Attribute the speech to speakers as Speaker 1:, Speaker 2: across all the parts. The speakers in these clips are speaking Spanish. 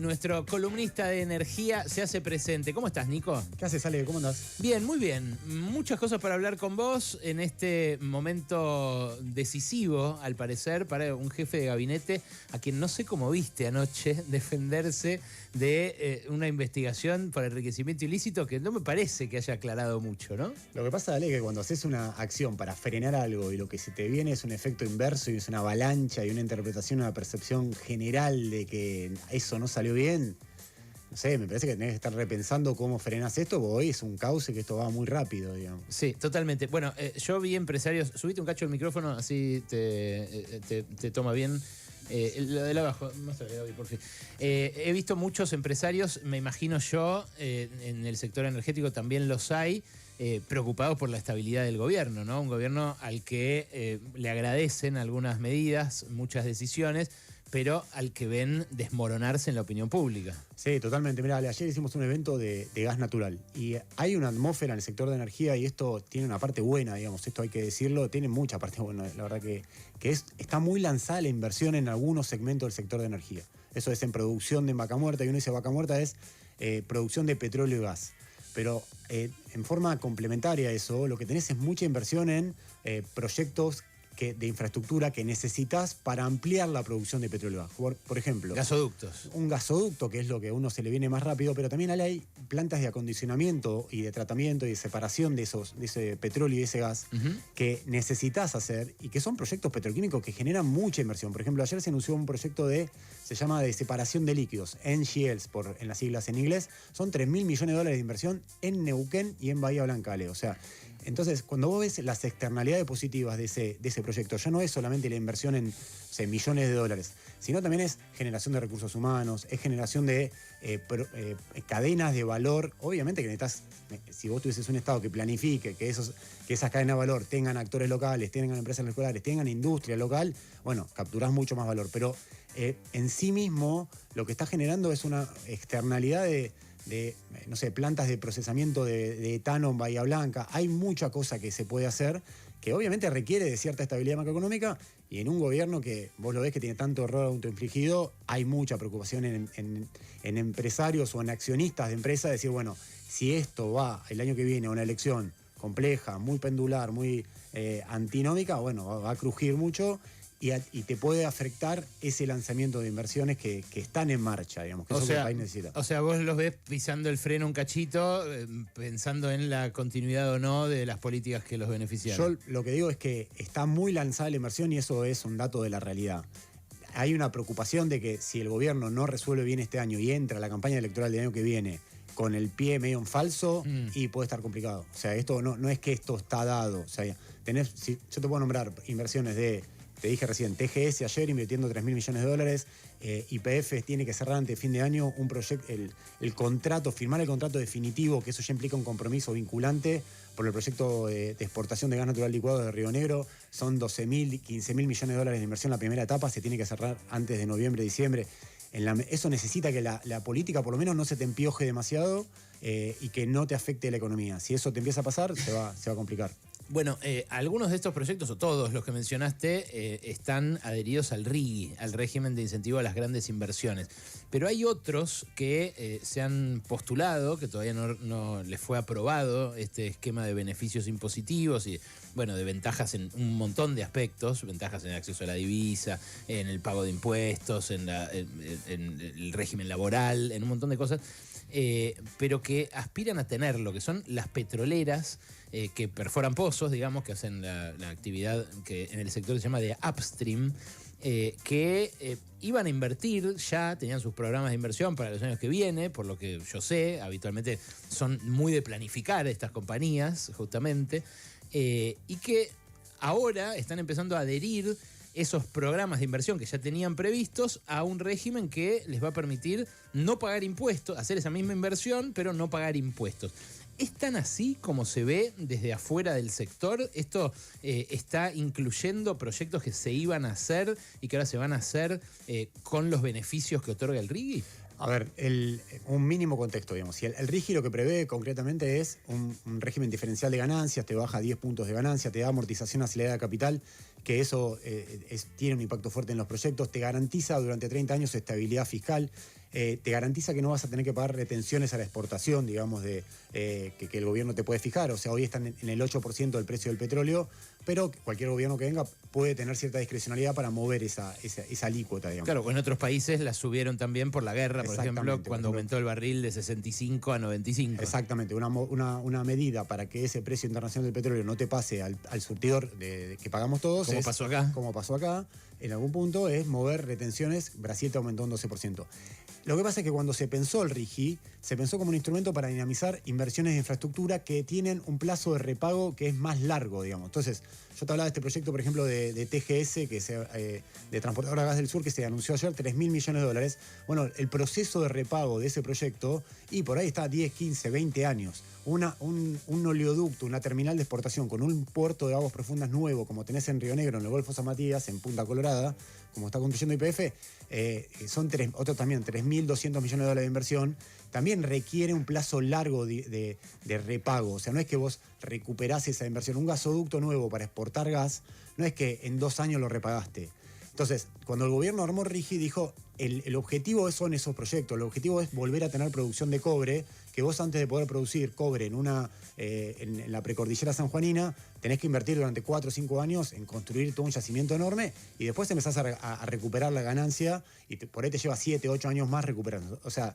Speaker 1: Nuestro columnista de energía se hace presente. ¿Cómo estás, Nico?
Speaker 2: ¿Qué haces, Ale? ¿Cómo andás?
Speaker 1: Bien, muy bien. Muchas cosas para hablar con vos en este momento decisivo, al parecer, para un jefe de gabinete a quien no sé cómo viste anoche defenderse de una investigación por enriquecimiento ilícito que no me parece que haya aclarado mucho, ¿no?
Speaker 2: Lo que pasa, Ale, es que cuando haces una acción para frenar algo y lo que se te viene es un efecto inverso y es una avalancha y una interpretación, una percepción general de que eso no salió bien, no sé, me parece que tenés que estar repensando cómo frenás esto, porque hoy es un cauce que esto va muy rápido, digamos.
Speaker 1: Sí, totalmente. Bueno, yo vi empresarios, subite un cacho el micrófono, así te toma bien. Lo de abajo, muéstrale, Gaby, por fin. He visto muchos empresarios, me imagino yo, en el sector energético también los hay, preocupados por la estabilidad del gobierno, ¿no? Un gobierno al que le agradecen algunas medidas, muchas decisiones, pero al que ven desmoronarse en la opinión pública.
Speaker 2: Sí, totalmente. Mirá, ayer hicimos un evento de gas natural y hay una atmósfera en el sector de energía y esto tiene una parte buena, digamos, esto hay que decirlo, tiene mucha parte buena, la verdad que está muy lanzada la inversión en algunos segmentos del sector de energía. Eso es en producción de vaca muerta, y uno dice vaca muerta es producción de petróleo y gas. Pero en forma complementaria a eso, lo que tenés es mucha inversión en proyectos de infraestructura que necesitas para ampliar la producción de petróleo. Por ejemplo,
Speaker 1: gasoductos.
Speaker 2: Un gasoducto, que es lo que a uno se le viene más rápido, pero también hay plantas de acondicionamiento y de tratamiento y de separación de ese petróleo y de ese gas que necesitas hacer y que son proyectos petroquímicos que generan mucha inversión. Por ejemplo, ayer se anunció un proyecto se llama de separación de líquidos, NGLs en las siglas en inglés. Son 3.000 millones de dólares de inversión en Neuquén y en Bahía Blanca, Ale. O sea, entonces, cuando vos ves las externalidades positivas de ese proyecto, ya no es solamente la inversión en millones de dólares, sino también es generación de recursos humanos, es generación de cadenas de valor. Obviamente que necesitas, si vos tuvieses un Estado que planifique, que esas cadenas de valor tengan actores locales, tengan empresas locales, tengan industria local, bueno, capturás mucho más valor. Pero en sí mismo lo que está generando es una externalidad de no sé, plantas de procesamiento de etano en Bahía Blanca. Hay mucha cosa que se puede hacer que obviamente requiere de cierta estabilidad macroeconómica, y en un gobierno que vos lo ves que tiene tanto error autoinfligido, hay mucha preocupación en empresarios o en accionistas de empresas de decir, bueno, si esto va el año que viene a una elección compleja, muy pendular, muy antinómica, bueno, va a crujir mucho. Y te puede afectar ese lanzamiento de inversiones que están en marcha, digamos, que es lo que el país necesita.
Speaker 1: O sea, vos los ves pisando el freno un cachito, pensando en la continuidad o no de las políticas que los beneficiaron.
Speaker 2: Yo lo que digo es que está muy lanzada la inversión y eso es un dato de la realidad. Hay una preocupación de que si el gobierno no resuelve bien este año y entra a la campaña electoral del año que viene con el pie medio en falso, y puede estar complicado. O sea, esto no es que esto está dado. O sea, yo te puedo nombrar inversiones te dije recién, TGS ayer invirtiendo 3.000 millones de dólares, YPF tiene que cerrar antes de fin de año un proyecto, el contrato, firmar el contrato definitivo, que eso ya implica un compromiso vinculante por el proyecto de exportación de gas natural licuado de Río Negro. Son 12.000, 15.000 millones de dólares de inversión en la primera etapa, se tiene que cerrar antes de noviembre, diciembre. Eso necesita que la política por lo menos no se te empioje demasiado y que no te afecte la economía. Si eso te empieza a pasar, se va a complicar.
Speaker 1: Bueno, algunos de estos proyectos, o todos los que mencionaste, están adheridos al RIGI, al régimen de incentivo a las grandes inversiones. Pero hay otros que se han postulado, que todavía no les fue aprobado este esquema de beneficios impositivos y, bueno, de ventajas en un montón de aspectos, ventajas en el acceso a la divisa, en el pago de impuestos, en el régimen laboral, en un montón de cosas. Pero que aspiran a tener lo que son las petroleras que perforan pozos, digamos, que hacen la actividad que en el sector se llama de upstream, que iban a invertir ya, tenían sus programas de inversión para los años que vienen, por lo que yo sé, habitualmente son muy de planificar estas compañías, justamente, y que ahora están empezando a adherir esos programas de inversión que ya tenían previstos a un régimen que les va a permitir no pagar impuestos, hacer esa misma inversión, pero no pagar impuestos. ¿Es tan así como se ve desde afuera del sector? ¿Esto está incluyendo proyectos que se iban a hacer y que ahora se van a hacer con los beneficios que otorga el RIGI?
Speaker 2: A ver, un mínimo contexto, digamos. Si el RIGI lo que prevé concretamente es un régimen diferencial de ganancias, te baja 10 puntos de ganancia, te da amortización acelerada de capital, que eso tiene un impacto fuerte en los proyectos, te garantiza durante 30 años estabilidad fiscal. te garantiza que no vas a tener que pagar retenciones a la exportación, digamos, que el gobierno te puede fijar. O sea, hoy están en el 8% del precio del petróleo, pero cualquier gobierno que venga puede tener cierta discrecionalidad para mover esa alícuota, digamos.
Speaker 1: Claro, en otros países la subieron también por la guerra, por ejemplo, cuando aumentó el barril de 65 a 95.
Speaker 2: Exactamente, una medida para que ese precio internacional del petróleo no te pase al surtidor que pagamos todos.
Speaker 1: Como pasó acá.
Speaker 2: Como pasó acá, en algún punto es mover retenciones. Brasil te aumentó un 12%. Lo que pasa es que cuando se pensó el RIGI, se pensó como un instrumento para dinamizar inversiones de infraestructura que tienen un plazo de repago que es más largo, digamos. Entonces, yo te hablaba de este proyecto, por ejemplo, de TGS, de Transportadora Gas del Sur, que se anunció ayer, 3.000 millones de dólares. Bueno, el proceso de repago de ese proyecto, y por ahí está 10, 15, 20 años. Un oleoducto, una terminal de exportación con un puerto de aguas profundas nuevo, como tenés en Río Negro, en el Golfo San Matías, en Punta Colorada, como está construyendo YPF, son otros también 3.200 millones de dólares de inversión, también requiere un plazo largo de repago. O sea, no es que vos recuperás esa inversión. Un gasoducto nuevo para exportar gas, no es que en 2 años lo repagaste. Entonces, cuando el gobierno armó RIGI, dijo, el objetivo son esos proyectos, el objetivo es volver a tener producción de cobre, que vos antes de poder producir cobre en la precordillera sanjuanina, tenés que invertir durante 4 o 5 años en construir todo un yacimiento enorme y después empezás a recuperar la ganancia y por ahí te lleva 7, 8 años más recuperando. O sea,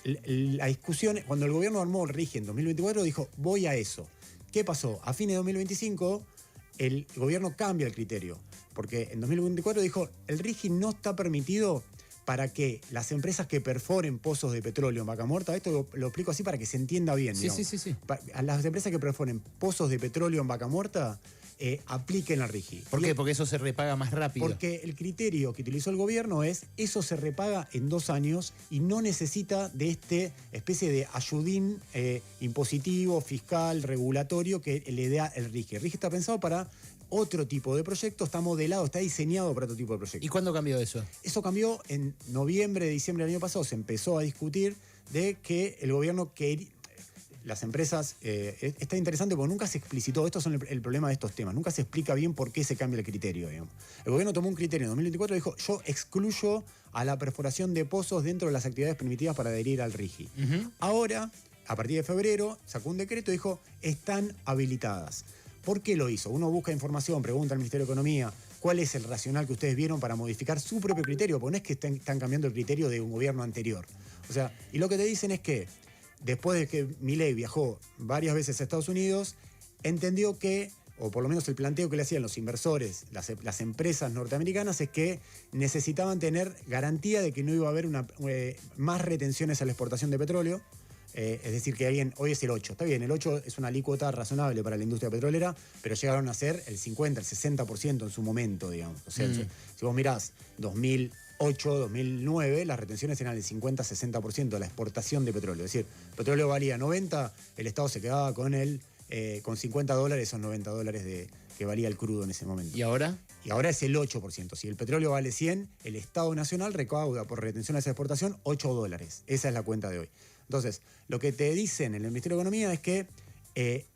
Speaker 2: la discusión, cuando el gobierno armó el RIGI en 2024, dijo, voy a eso. ¿Qué pasó? A fines de 2025, el gobierno cambia el criterio, porque en 2024 dijo, el RIGI no está permitido para que las empresas que perforen pozos de petróleo en Vaca Muerta, esto lo explico así para que se entienda bien, digamos.
Speaker 1: Sí.
Speaker 2: A las empresas que perforen pozos de petróleo en Vaca Muerta, apliquen la RIGI.
Speaker 1: ¿Por qué? Porque eso se repaga más rápido.
Speaker 2: Porque el criterio que utilizó el gobierno es, eso se repaga en 2 años y no necesita de especie de ayudín impositivo, fiscal, regulatorio que le da el RIGI. El RIGI está pensado para otro tipo de proyecto, está modelado, está diseñado para otro tipo de proyecto.
Speaker 1: ¿Y cuándo cambió eso?
Speaker 2: Eso cambió en noviembre, diciembre del año pasado, se empezó a discutir de que el gobierno quería... Las empresas, está interesante porque nunca se explicitó, estos son el problema de estos temas, nunca se explica bien por qué se cambia el criterio, digamos. El gobierno tomó un criterio en 2024 y dijo, yo excluyo a la perforación de pozos dentro de las actividades permitidas para adherir al RIGI. Ahora, a partir de febrero, sacó un decreto y dijo, están habilitadas. ¿Por qué lo hizo? Uno busca información, pregunta al Ministerio de Economía, ¿cuál es el racional que ustedes vieron para modificar su propio criterio? Porque no es que están cambiando el criterio de un gobierno anterior. O sea, y lo que te dicen es que después de que Milei viajó varias veces a Estados Unidos, entendió que, o por lo menos el planteo que le hacían los inversores, las empresas norteamericanas, es que necesitaban tener garantía de que no iba a haber más retenciones a la exportación de petróleo. Es decir, que hoy es el 8. Está bien, el 8 es una alícuota razonable para la industria petrolera, pero llegaron a ser el 50, el 60% en su momento, digamos. O sea, si vos mirás 2008, 2009, las retenciones eran el 50-60% de la exportación de petróleo. Es decir, el petróleo valía 90, el Estado se quedaba con con $50 esos $90 que valía el crudo en ese momento.
Speaker 1: ¿Y ahora?
Speaker 2: Y ahora es el 8%. Si el petróleo vale 100, el Estado Nacional recauda por retención a esa exportación $8. Esa es la cuenta de hoy. Entonces, lo que te dicen en el Ministerio de Economía es que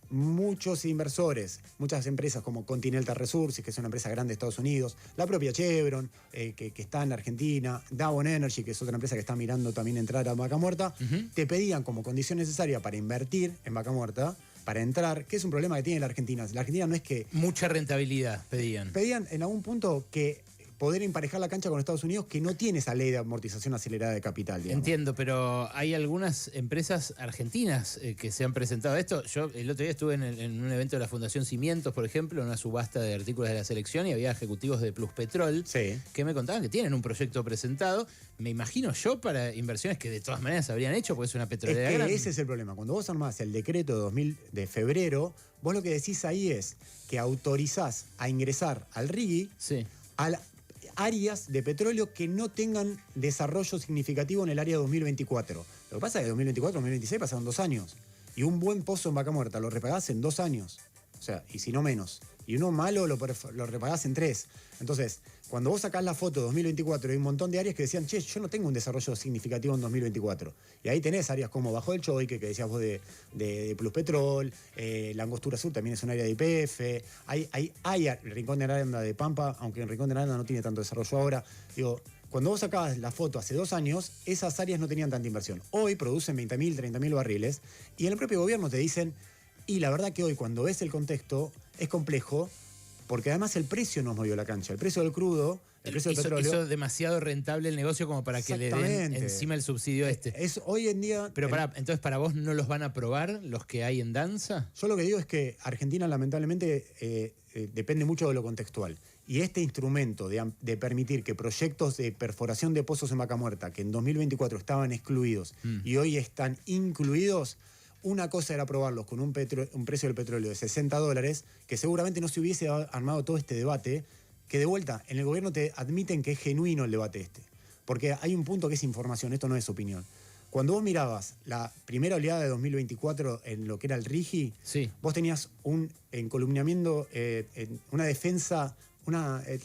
Speaker 2: muchos inversores, muchas empresas como Continental Resources, que es una empresa grande de Estados Unidos, la propia Chevron, que está en Argentina, Dawon Energy, que es otra empresa que está mirando también entrar a Vaca Muerta, te pedían como condición necesaria para invertir en Vaca Muerta, para entrar, que es un problema que tiene la Argentina. La Argentina no es que...
Speaker 1: Mucha rentabilidad pedían.
Speaker 2: Pedían en algún punto que poder emparejar la cancha con Estados Unidos, que no tiene esa ley de amortización acelerada de capital, digamos.
Speaker 1: Entiendo, pero hay algunas empresas argentinas que se han presentado a esto. Yo el otro día estuve en un evento de la Fundación Cimientos, por ejemplo, en una subasta de artículos de la selección, y había ejecutivos de Pluspetrol que me contaban que tienen un proyecto presentado, me imagino yo, para inversiones que de todas maneras habrían hecho, porque es una petrolera grande.
Speaker 2: Ese es el problema. Cuando vos armás el decreto de febrero, vos lo que decís ahí es que autorizás a ingresar al RIGI a áreas de petróleo que no tengan desarrollo significativo en el área 2024. Lo que pasa es que 2024, 2026 pasaron 2 años. Y un buen pozo en Vaca Muerta lo repagás en 2 años. O sea, y si no menos. Y uno malo lo repagás en 3. Entonces, cuando vos sacás la foto de 2024, hay un montón de áreas que decían, che, yo no tengo un desarrollo significativo en 2024. Y ahí tenés áreas como Bajo del Choique, que decías vos de Pluspetrol, la Angostura Sur también es un área de YPF. Hay el Rincón de Aranda de Pampa, aunque el Rincón de Aranda no tiene tanto desarrollo ahora. Digo, Cuando vos sacabas la foto hace 2 años, esas áreas no tenían tanta inversión. Hoy producen 20.000, 30.000 barriles y en el propio gobierno te dicen, y la verdad que hoy cuando ves el contexto es complejo, porque además el precio nos movió la cancha. El precio del crudo, el precio del petróleo.
Speaker 1: Hizo demasiado rentable el negocio como para que le den encima el subsidio este.
Speaker 2: Es hoy en día.
Speaker 1: Pero entonces, ¿para vos no los van a aprobar los que hay en danza?
Speaker 2: Yo lo que digo es que Argentina, lamentablemente, depende mucho de lo contextual. Y este instrumento de permitir que proyectos de perforación de pozos en Vaca Muerta, que en 2024 estaban excluidos y hoy están incluidos. Una cosa era aprobarlos con un precio del petróleo de $60, que seguramente no se hubiese armado todo este debate, que de vuelta, en el gobierno te admiten que es genuino el debate este. Porque hay un punto que es información, esto no es opinión. Cuando vos mirabas la primera oleada de 2024 en lo que era el RIGI,
Speaker 1: sí,
Speaker 2: vos tenías un encolumniamiento, una defensa,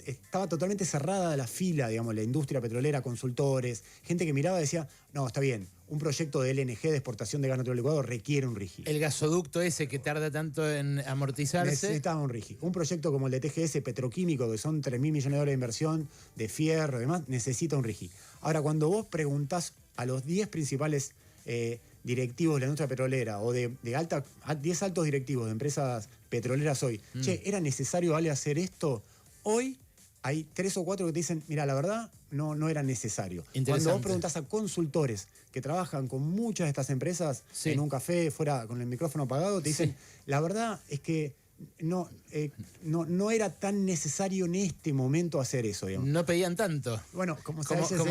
Speaker 2: estaba totalmente cerrada la fila, digamos, la industria petrolera, consultores, gente que miraba y decía, no, está bien, un proyecto de LNG de exportación de gas natural licuado requiere un RIGI.
Speaker 1: El gasoducto ese que tarda tanto en amortizarse.
Speaker 2: Necesitaba un RIGI. Un proyecto como el de TGS petroquímico, que son 3.000 millones de dólares de inversión, de fierro y demás, necesita un RIGI. Ahora, cuando vos preguntás a los 10 principales directivos de la industria petrolera o de 10 altos directivos de empresas petroleras hoy, che, ¿era necesario, Ale, hacer esto? Hoy hay 3 o 4 que te dicen, mira, la verdad, no era necesario. Cuando vos preguntás a consultores que trabajan con muchas de estas empresas, en un café, fuera con el micrófono apagado, te dicen, la verdad es que no era tan necesario en este momento hacer eso, digamos.
Speaker 1: No pedían tanto.
Speaker 2: Bueno,
Speaker 1: como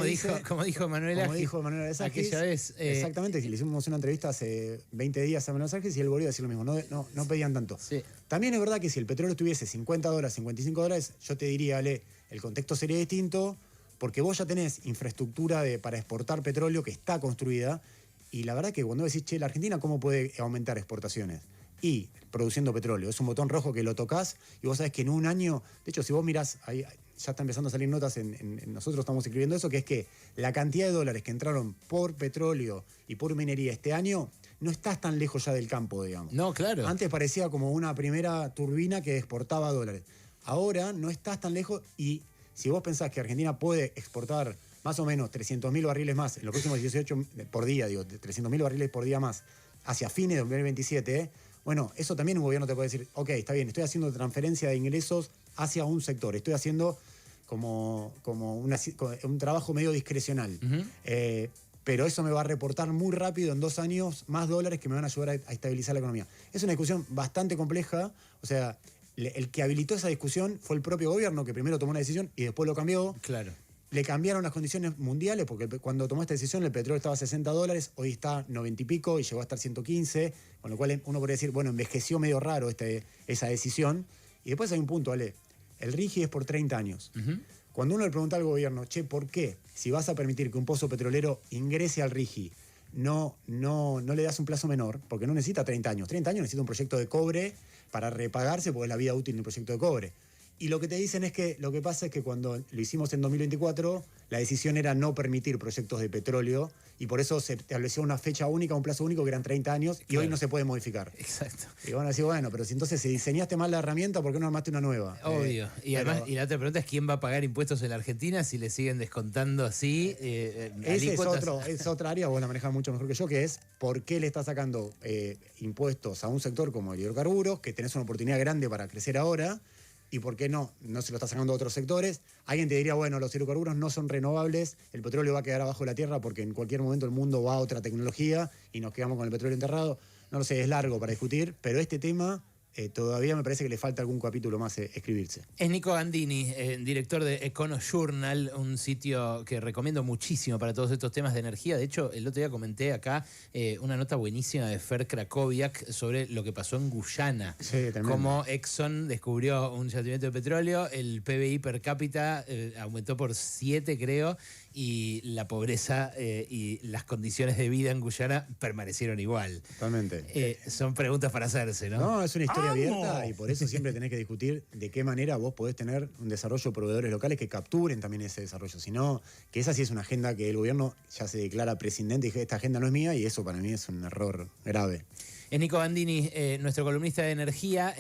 Speaker 1: dijo Manuel Agis, aquella vez.
Speaker 2: Exactamente, le hicimos una entrevista hace 20 días a Manuel Agis y él volvió a decir lo mismo, no pedían tanto.
Speaker 1: Sí.
Speaker 2: También es verdad que si el petróleo estuviese $50, $55, yo te diría, Ale, el contexto sería distinto, porque vos ya tenés infraestructura para exportar petróleo que está construida, y la verdad que cuando decís, che, la Argentina, ¿cómo puede aumentar exportaciones? Y produciendo petróleo. Es un botón rojo que lo tocas y vos sabés que en un año, de hecho, si vos mirás, ahí ya está empezando a salir notas, nosotros estamos escribiendo eso, que es que la cantidad de dólares que entraron por petróleo y por minería este año no estás tan lejos ya del campo, digamos.
Speaker 1: No, claro.
Speaker 2: Antes parecía como una primera turbina que exportaba dólares. Ahora no estás tan lejos y si vos pensás que Argentina puede exportar más o menos 300.000 barriles más en los próximos 18 por día, 300.000 barriles por día más hacia fines de 2027, bueno, eso también un gobierno te puede decir, ok, está bien, estoy haciendo transferencia de ingresos hacia un sector, estoy haciendo como un trabajo medio discrecional. Pero eso me va a reportar muy rápido en 2 años más dólares que me van a ayudar a estabilizar la economía. Es una discusión bastante compleja, o sea, el que habilitó esa discusión fue el propio gobierno, que primero tomó una decisión y después lo cambió.
Speaker 1: Claro.
Speaker 2: Le cambiaron las condiciones mundiales, porque cuando tomó esta decisión el petróleo estaba a $60, hoy está 90 y pico y llegó a estar 115, con lo cual uno podría decir, bueno, envejeció medio raro esa decisión. Y después hay un punto, Ale, el RIGI es por 30 años. Cuando uno le pregunta al gobierno, che, ¿por qué? Si vas a permitir que un pozo petrolero ingrese al RIGI, no le das un plazo menor, porque no necesita 30 años. 30 años necesita un proyecto de cobre para repagarse, porque es la vida útil de un proyecto de cobre. Y lo que te dicen es que lo que pasa es que cuando lo hicimos en 2024, la decisión era no permitir proyectos de petróleo y por eso se estableció una fecha única, un plazo único que eran 30 años y hoy no se puede modificar.
Speaker 1: Exacto.
Speaker 2: Y van a decir, bueno, pero si entonces diseñaste mal la herramienta, ¿por qué no armaste una nueva?
Speaker 1: Obvio. Además, y la otra pregunta es quién va a pagar impuestos en la Argentina si le siguen descontando así.
Speaker 2: Ese es otra área, vos la manejás mucho mejor que yo, que es por qué le estás sacando impuestos a un sector como el hidrocarburos, que tenés una oportunidad grande para crecer ahora. ¿Y por qué no se lo está sacando a otros sectores? Alguien te diría, bueno, los hidrocarburos no son renovables, el petróleo va a quedar abajo de la tierra porque en cualquier momento el mundo va a otra tecnología y nos quedamos con el petróleo enterrado. No lo sé, es largo para discutir, pero este tema todavía me parece que le falta algún capítulo más escribirse.
Speaker 1: Es Nico Gandini, director de Econojournal, un sitio que recomiendo muchísimo para todos estos temas de energía. De hecho, el otro día comenté acá una nota buenísima de Fer Krakowiak sobre lo que pasó en Guyana.
Speaker 2: Sí,
Speaker 1: cómo Exxon descubrió un yacimiento de petróleo, el PBI per cápita aumentó por 7, creo, y la pobreza y las condiciones de vida en Guyana permanecieron igual.
Speaker 2: Totalmente.
Speaker 1: Son preguntas para hacerse, ¿no?
Speaker 2: No, es una historia abierta y por eso siempre tenés que discutir de qué manera vos podés tener un desarrollo de proveedores locales que capturen también ese desarrollo. Si no, que esa sí es una agenda que el gobierno ya se declara prescindente y dice, esta agenda no es mía y eso para mí es un error grave.
Speaker 1: Es Nico Gandini, nuestro columnista de energía.